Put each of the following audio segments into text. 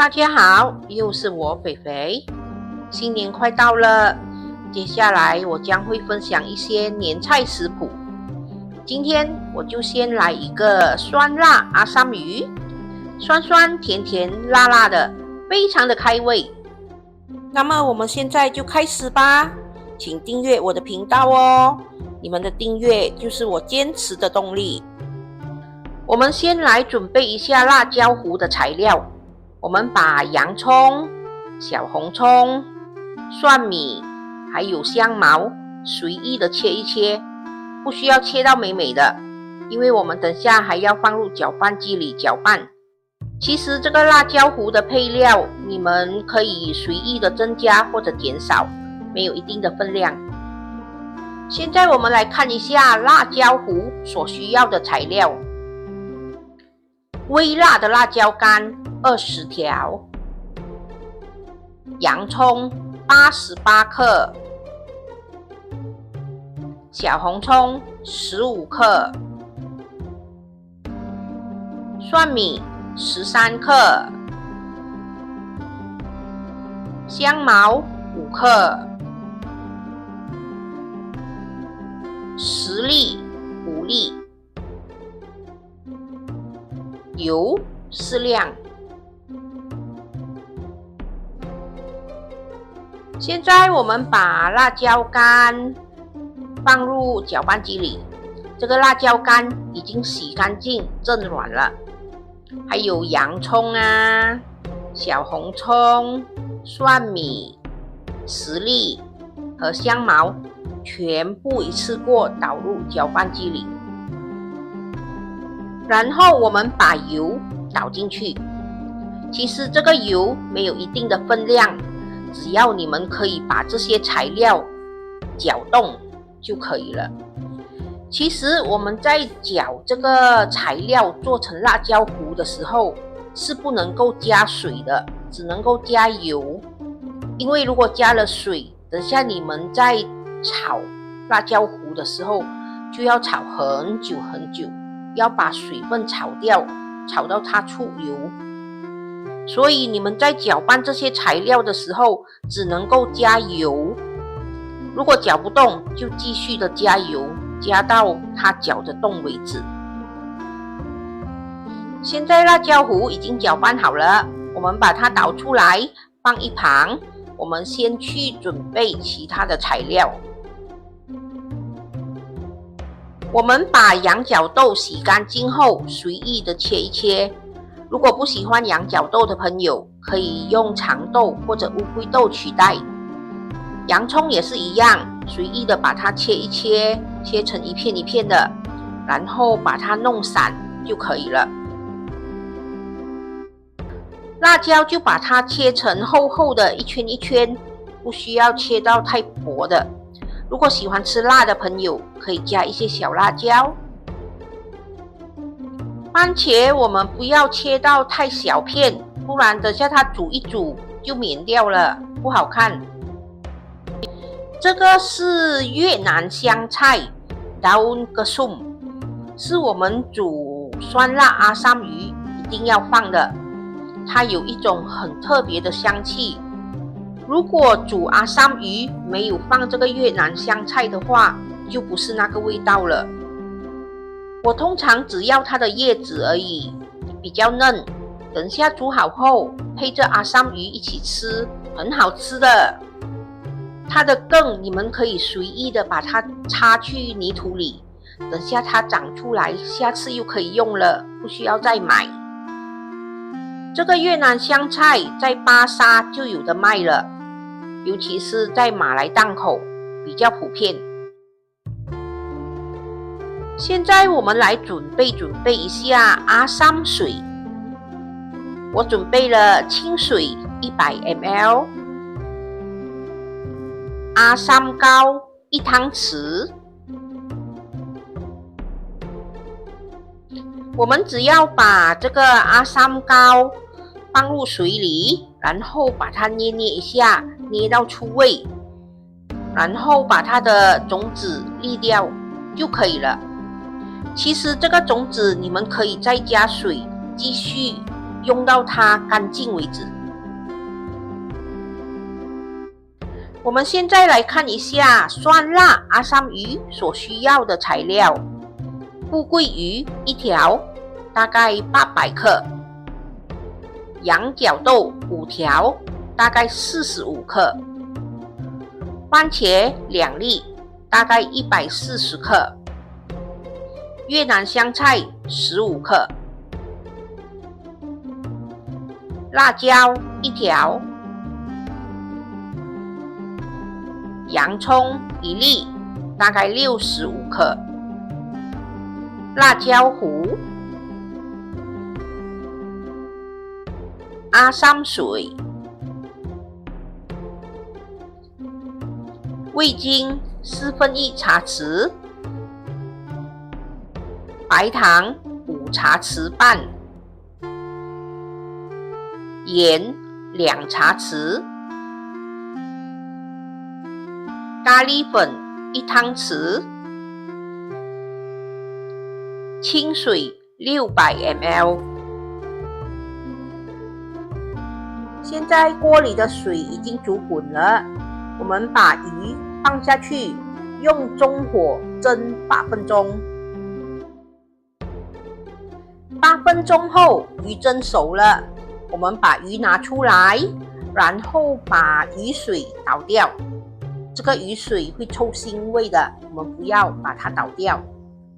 大家好，又是我肥肥。新年快到了，接下来我将会分享一些年菜食谱。今天我就先来一个酸辣阿三鱼，酸酸甜甜辣辣的，非常的开胃。那么我们现在就开始吧，请订阅我的频道哦，你们的订阅就是我坚持的动力。我们先来准备一下辣椒糊的材料。我们把洋葱、小红葱、蒜米还有香茅随意的切一切，不需要切到美美的，因为我们等下还要放入搅拌机里搅拌。其实这个辣椒糊的配料你们可以随意的增加或者减少，没有一定的分量。现在我们来看一下辣椒糊所需要的材料。微辣的辣椒干20条，洋葱88克，小红葱15克，蒜米13克，香茅5克，10粒5粒，油适量。现在我们把辣椒干放入搅拌机里，这个辣椒干已经洗干净蒸软了，还有洋葱啊、小红葱、蒜米、10粒和香茅全部一次过倒入搅拌机里，然后我们把油倒进去。其实这个油没有一定的分量，只要你们可以把这些材料搅动就可以了。其实我们在搅这个材料做成辣椒糊的时候是不能够加水的，只能够加油。因为如果加了水，等下你们在炒辣椒糊的时候就要炒很久很久，要把水分炒掉，炒到它出油。所以你们在搅拌这些材料的时候只能够加油，如果搅不动就继续的加油，加到它搅得动为止。现在辣椒糊已经搅拌好了，我们把它倒出来放一旁，我们先去准备其他的材料。我们把羊角豆洗干净后随意的切一切，如果不喜欢羊角豆的朋友，可以用长豆或者乌龟豆取代。洋葱也是一样，随意的把它切一切，切成一片一片的，然后把它弄散就可以了。辣椒就把它切成厚厚的一圈一圈，不需要切到太薄的。如果喜欢吃辣的朋友，可以加一些小辣椒。番茄我们不要切到太小片，不然等下它煮一煮就扁掉了，不好看。这个是越南香菜 daun kesum， 是我们煮酸辣阿三鱼一定要放的，它有一种很特别的香气。如果煮阿三鱼没有放这个越南香菜的话，就不是那个味道了。我通常只要它的叶子而已，比较嫩，等下煮好后配着阿三鱼一起吃，很好吃的。它的梗你们可以随意的把它插去泥土里，等下它长出来，下次又可以用了，不需要再买。这个越南香菜在巴沙就有的卖了，尤其是在马来档口比较普遍。现在我们来准备一下阿三水。我准备了清水100 ml， 阿三膏1汤匙。我们只要把这个阿三膏放入水里，然后把它捏一下，捏到出味，然后把它的种子沥掉就可以了。其实这个种子你们可以再加水，继续用到它干净为止。我们现在来看一下酸辣阿三鱼所需要的材料：富贵鱼1条，大概800克；羊角豆5条，大概45克；番茄2粒，大概140克；越南香菜15克；辣椒1条；洋葱1粒，大概65克；辣椒糊；阿三水；味精1/4茶匙；白糖5茶匙半；盐2茶匙；咖喱粉1汤匙；清水600 ml。现在锅里的水已经煮滚了，我们把鱼放下去，用中火蒸8分钟。8分钟后，鱼蒸熟了，我们把鱼拿出来，然后把鱼水倒掉。这个鱼水会臭腥味的，我们不要把它倒掉。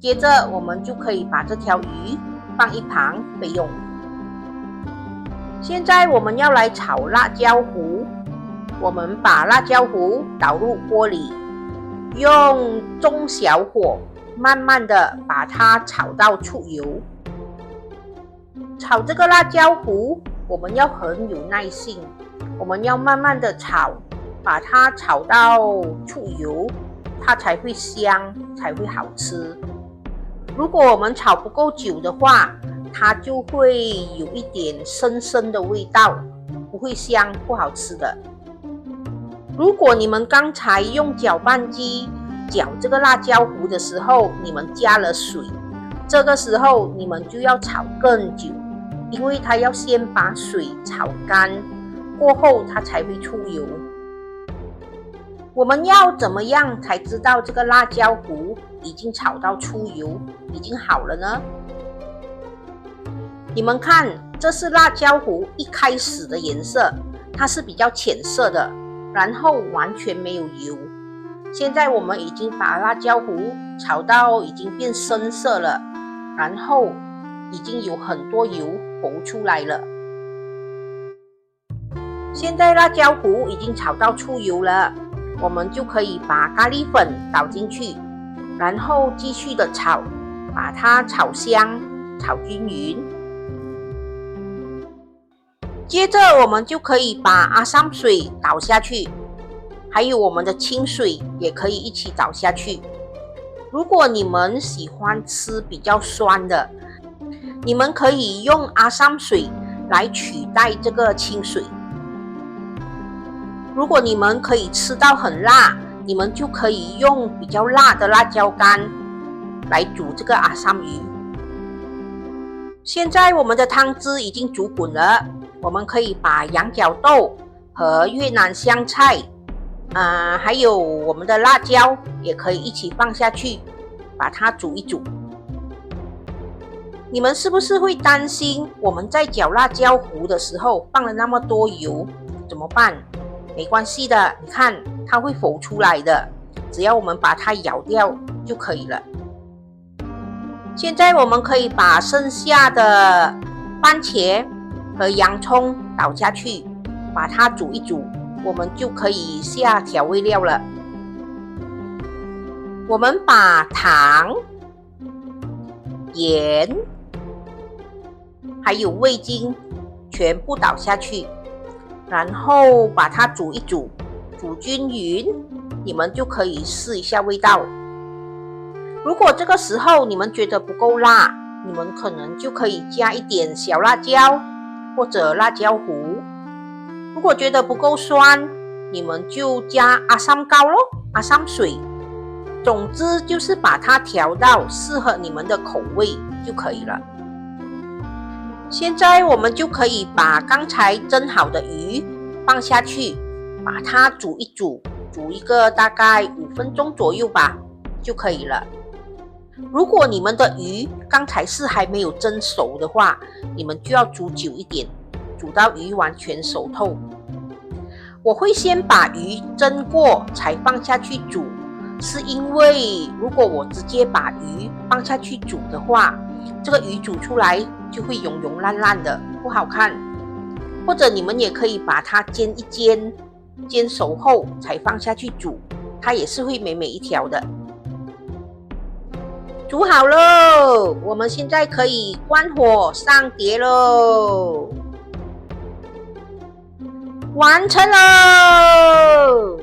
接着，我们就可以把这条鱼放一旁备用。现在我们要来炒辣椒糊，我们把辣椒糊倒入锅里，用中小火慢慢的把它炒到出油。炒这个辣椒糊，我们要很有耐性，我们要慢慢的炒，把它炒到出油，它才会香，才会好吃。如果我们炒不够久的话，它就会有一点生生的味道，不会香，不好吃的。如果你们刚才用搅拌机搅这个辣椒糊的时候，你们加了水，这个时候你们就要炒更久，因为它要先把水炒干，过后它才会出油。我们要怎么样才知道这个辣椒糊已经炒到出油，已经好了呢？你们看，这是辣椒糊一开始的颜色，它是比较浅色的，然后完全没有油。现在我们已经把辣椒糊炒到已经变深色了，然后已经有很多油浮出来了。现在辣椒糊已经炒到出油了，我们就可以把咖喱粉倒进去，然后继续的炒，把它炒香，炒均匀。接着我们就可以把阿三水倒下去，还有我们的清水也可以一起倒下去。如果你们喜欢吃比较酸的，你们可以用阿三水来取代这个清水。如果你们可以吃到很辣，你们就可以用比较辣的辣椒干来煮这个阿三鱼。现在我们的汤汁已经煮滚了，我们可以把羊角豆和越南香菜，还有我们的辣椒也可以一起放下去，把它煮一煮。你们是不是会担心我们在搅辣椒糊的时候放了那么多油，怎么办？没关系的，你看它会浮出来的，只要我们把它舀掉就可以了。现在我们可以把剩下的番茄和洋葱倒下去，把它煮一煮，我们就可以下调味料了。我们把糖、盐还有味精全部倒下去，然后把它煮一煮，煮均匀，你们就可以试一下味道。如果这个时候你们觉得不够辣，你们可能就可以加一点小辣椒或者辣椒糊。如果觉得不够酸，你们就加阿三膏咯，阿三水。总之就是把它调到适合你们的口味就可以了。现在我们就可以把刚才蒸好的鱼放下去，把它煮一煮，煮一个大概5分钟左右吧，就可以了。如果你们的鱼刚才是还没有蒸熟的话，你们就要煮久一点，煮到鱼完全熟透。我会先把鱼蒸过才放下去煮，是因为如果我直接把鱼放下去煮的话，这个鱼煮出来就会溶溶烂烂的，不好看。或者你们也可以把它煎一煎，煎熟后才放下去煮，它也是会美美一条的。煮好喽，我们现在可以关火上碟喽。完成喽！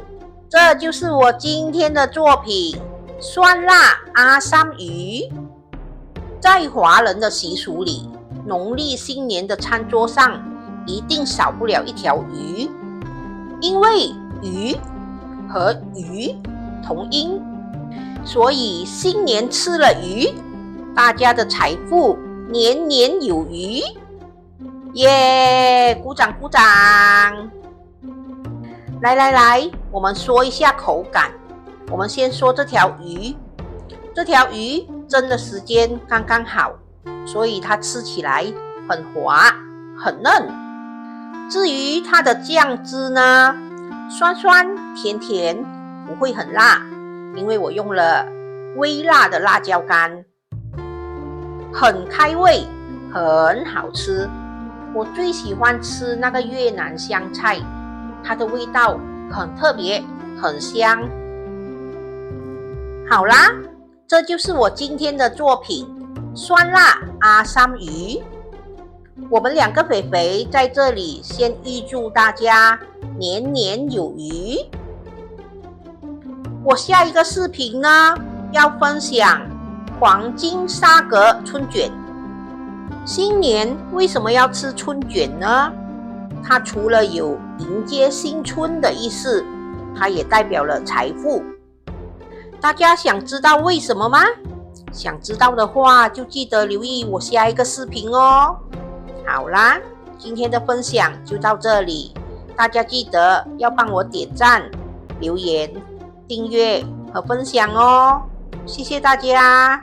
这就是我今天的作品——酸辣阿三鱼。在华人的习俗里，农历新年的餐桌上一定少不了一条鱼，因为鱼和鱼同音，所以新年吃了鱼，大家的财富年年有余。耶！鼓掌鼓掌！来，我们说一下口感。我们先说这条鱼，这条鱼蒸的时间刚刚好，所以它吃起来很滑很嫩。至于它的酱汁呢，酸酸甜甜，不会很辣，因为我用了微辣的辣椒干，很开胃，很好吃。我最喜欢吃那个越南香菜，它的味道很特别，很香。好啦，这就是我今天的作品——酸辣阿三鱼。我们2个肥肥在这里先预祝大家年年有余。我下一个视频呢，要分享黄金沙格春卷。新年为什么要吃春卷呢？它除了有迎接新春的意思，它也代表了财富。大家想知道为什么吗？想知道的话，就记得留意我下一个视频哦。好啦，今天的分享就到这里，大家记得要帮我点赞、留言、订阅和分享哦。谢谢大家。